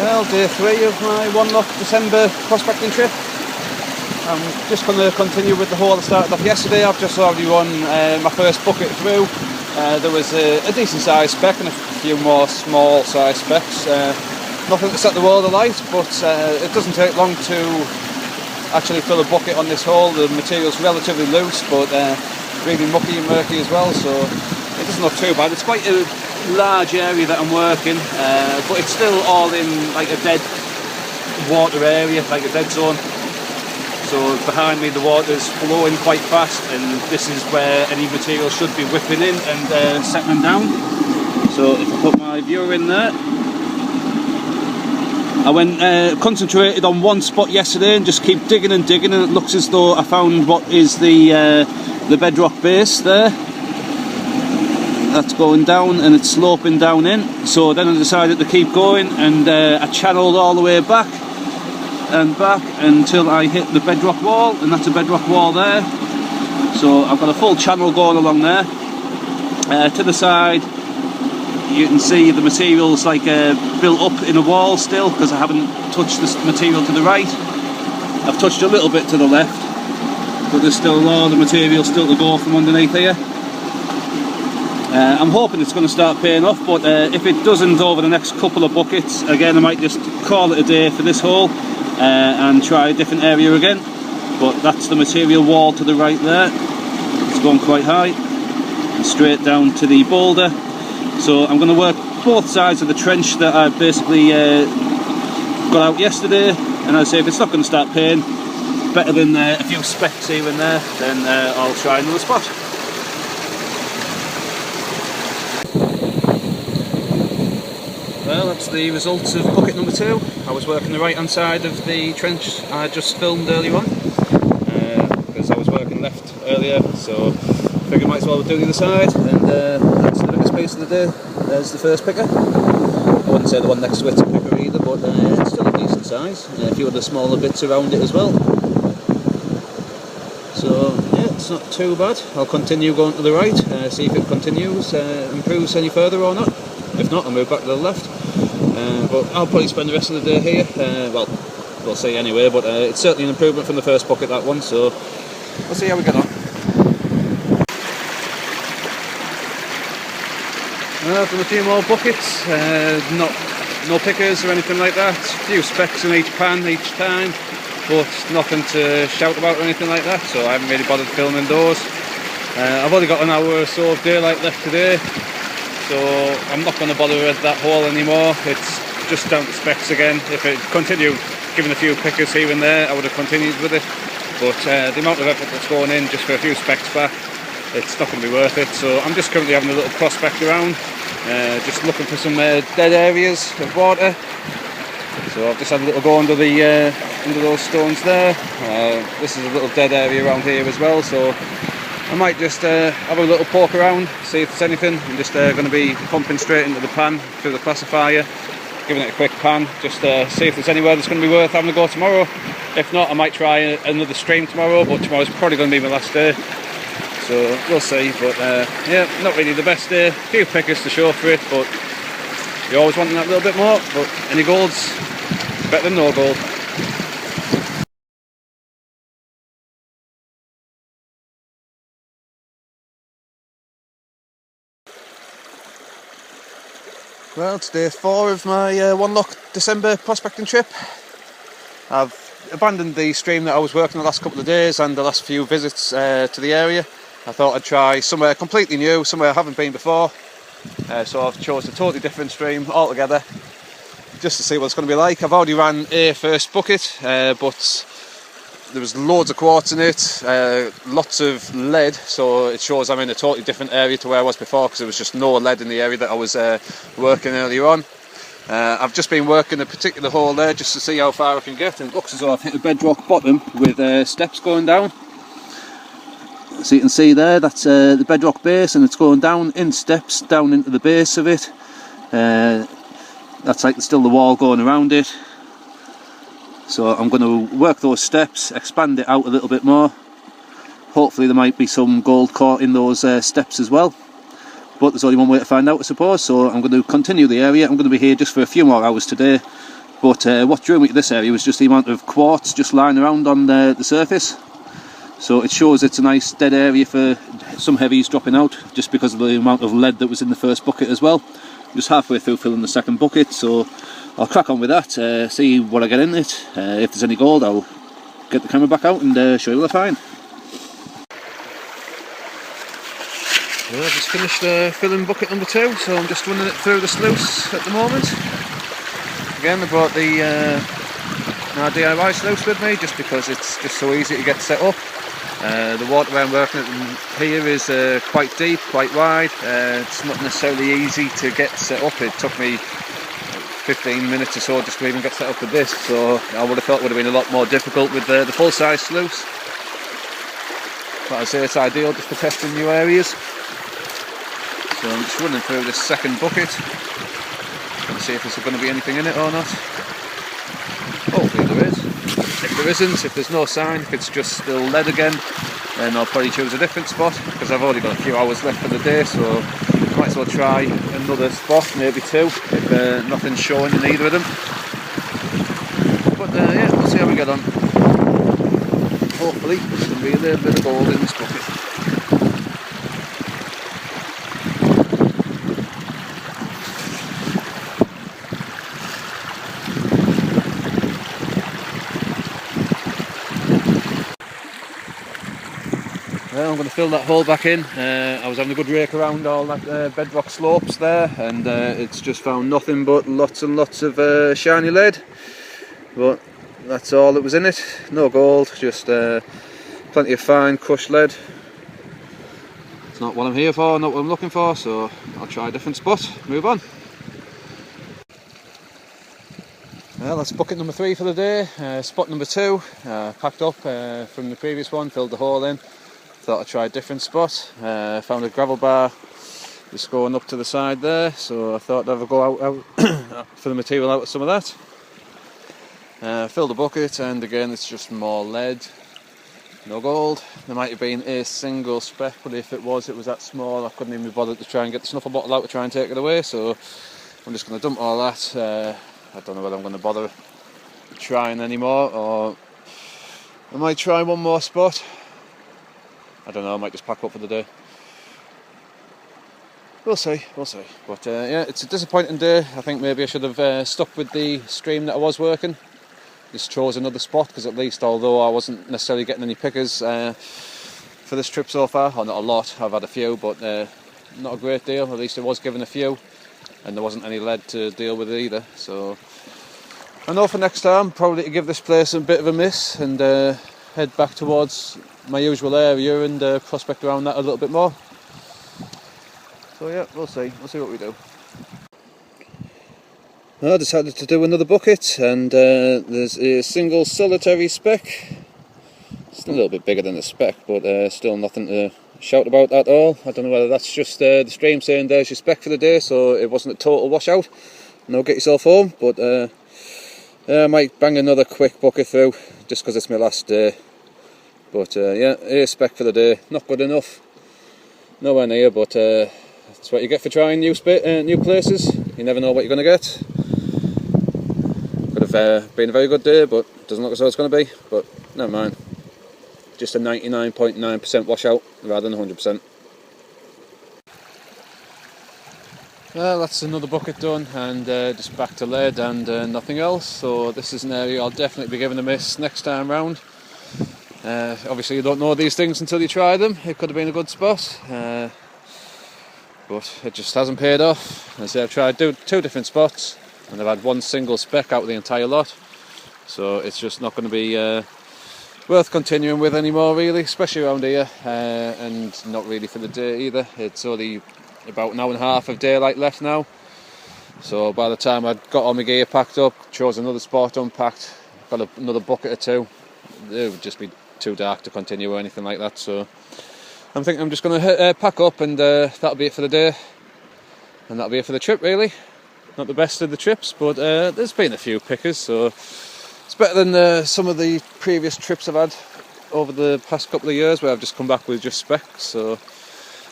Well, day 3 of my One Lock December prospecting trip. I'm just going to continue with the hole I started off yesterday. I've just already run my first bucket through. There was a decent sized speck and a few more small sized specks. Nothing to set the world alight, but it doesn't take long to actually fill a bucket on this hole. The material's relatively loose, but really mucky and murky as well, so it doesn't look too bad. It's quite a large area that I'm working, but it's still all in like a dead water area, like a dead zone. So behind me the water's flowing quite fast, and this is where any material should be whipping in and settling down. So if I put my viewer in there, I went concentrated on one spot yesterday and just keep digging and digging, and it looks as though I found what is the bedrock base there. That's going down and it's sloping down in. So then I decided to keep going, and I channeled all the way back and back until I hit the bedrock wall, and that's a bedrock wall there. So I've got a full channel going along there. To the side you can see the material's like built up in a wall still, because I haven't touched this material to the right. I've touched a little bit to the left, but there's still a lot of the material still to go from underneath here. I'm hoping it's going to start paying off, but if it doesn't over the next couple of buckets, again I might just call it a day for this hole and try a different area again. But that's the material wall to the right there. It's going quite high and straight down to the boulder. So I'm going to work both sides of the trench that I basically got out yesterday, and I say if it's not going to start paying, better than a few specks here and there, then I'll try another spot. Well, that's the results of bucket number 2. I was working the right hand side of the trench I just filmed earlier on, because I was working left earlier, so I figured I might as well do the other side, and that's the biggest piece of the day. There's the first picker. I wouldn't say the one next to it's a picker either, but it's still a decent size. A few of the smaller bits around it as well. So yeah, it's not too bad. I'll continue going to the right, see if it continues, improves any further or not. If not, I'll move back to the left. But I'll probably spend the rest of the day here. Well, we'll see anyway, but it's certainly an improvement from the first bucket, that one, so we'll see how we get on. I've done a few more buckets, no pickers or anything like that. A few specks in each pan each time, but nothing to shout about or anything like that, so I haven't really bothered filming those. I've only got an hour or so of daylight left today, so I'm not going to bother with that hole anymore. It's just down to specks again. If it continued giving a few pickers here and there, I would have continued with it, but the amount of effort that's going in just for a few specks back, it's not going to be worth it. So I'm just currently having a little prospect around, just looking for some dead areas of water. So I've just had a little go under those stones there. This is a little dead area around here as well, so I might just have a little poke around, see if there's anything. I'm just going to be pumping straight into the pan through the classifier, giving it a quick pan, just see if there's anywhere that's going to be worth having a go tomorrow. If not, I might try another stream tomorrow, but tomorrow's probably going to be my last day, so we'll see. But yeah, not really the best day. A few pickers to show for it, but you're always wanting that little bit more. But any gold's better than no gold. Well, it's day 4 of my One Lock December prospecting trip. I've abandoned the stream that I was working the last couple of days and the last few visits to the area. I thought I'd try somewhere completely new, somewhere I haven't been before. So I've chosen a totally different stream altogether, just to see what it's going to be like. I've already ran a first bucket, but there was loads of quartz in it, lots of lead, so it shows I'm in a totally different area to where I was before, because there was just no lead in the area that I was working earlier on. I've just been working a particular hole there just to see how far I can get, and it looks as though I've hit a bedrock bottom with steps going down. So you can see there, that's the bedrock base, and it's going down in steps down into the base of it. That's like still the wall going around it. So I'm going to work those steps, expand it out a little bit more. Hopefully there might be some gold caught in those steps as well. But there's only one way to find out, I suppose, so I'm going to continue the area. I'm going to be here just for a few more hours today, But what drew me to this area was just the amount of quartz just lying around on the surface. So it shows it's a nice dead area for some heavies dropping out, just because of the amount of lead that was in the first bucket as well. Just halfway through filling the second bucket, so I'll crack on with that, see what I get in it. If there's any gold, I'll get the camera back out and show you what I find. Well, I've just finished filling bucket number 2, so I'm just running it through the sluice at the moment. Again, I brought the my DIY sluice with me just because it's just so easy to get set up. The waterway I'm working at here is quite deep, quite wide. It's not necessarily easy to get set up. It took me 15 minutes or so just to even get set up with this, so I would have thought it would have been a lot more difficult with the full-size sluice. But I'd say it's ideal just for testing new areas. So I'm just running through this second bucket and see if there's going to be anything in it or not. Hopefully there is. If there isn't, if there's no sign, if it's just still lead again, then I'll probably choose a different spot, because I've already got a few hours left for the day, so I might as well try another spot, maybe 2, if nothing's showing in either of them. But yeah, we'll see how we get on. Hopefully there's going to be a little bit of gold in this bucket. Well, I'm going to fill that hole back in. I was having a good rake around all that bedrock slopes there, and it's just found nothing but lots and lots of shiny lead. But that's all that was in it. No gold, just plenty of fine crushed lead. It's not what I'm here for, not what I'm looking for, so I'll try a different spot, move on. Well, that's bucket number 3 for the day. Spot number 2, packed up from the previous one, filled the hole in. Thought I'd try a different spot. Found a gravel bar just going up to the side there, so I thought I'd have a go out for the material out of some of that. Filled the bucket, and again it's just more lead, no gold. There might have been a single speck, but if it was that small. I couldn't even be bothered to try and get the snuffle bottle out to try and take it away, so I'm just going to dump all that. I don't know whether I'm going to bother trying anymore, or I might try one more spot. I don't know, I might just pack up for the day. We'll see. But yeah, it's a disappointing day. I think maybe I should have stuck with the stream that I was working. Just chose another spot, because at least, although I wasn't necessarily getting any pickers for this trip so far, or not a lot, I've had a few, but not a great deal. At least I was given a few, and there wasn't any lead to deal with either. So I know for next time, probably to give this place a bit of a miss and head back towards my usual area and prospect around that a little bit more. So yeah, we'll see what we do. I decided to do another bucket, and there's a single solitary speck. It's a little bit bigger than a speck, but still nothing to shout about at all. I don't know whether that's just the stream saying there's your speck for the day, so it wasn't a total washout. No, get yourself home, but I might bang another quick bucket through, just because it's my last day. But yeah, a speck for the day, not good enough, nowhere near, but that's what you get for trying new places. You never know what you're going to get. Could have been a very good day, but doesn't look as though it's going to be, but never mind. Just a 99.9% washout rather than 100%. Well, that's another bucket done, and just back to lead and nothing else. So this is an area I'll definitely be giving a miss next time round. Obviously you don't know these things until you try them. It could have been a good spot, but it just hasn't paid off. As I say, I've tried two different spots, and I've had one single speck out of the entire lot. So it's just not going to be worth continuing with anymore, really, especially around here, and not really for the day either. It's only about an hour and a half of daylight left now, so by the time I'd got all my gear packed up, chose another spot, unpacked, got another bucket or two, it would just be too dark to continue or anything like that. So I'm thinking I'm just going to pack up, and that'll be it for the day, and that'll be it for the trip, really. Not the best of the trips, but there's been a few pickers, so it's better than some of the previous trips I've had over the past couple of years where I've just come back with just specks. So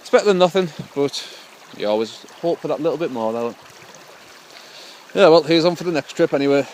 it's better than nothing, but you always hope for that little bit more, though. Yeah, well, here's on for the next trip anyway.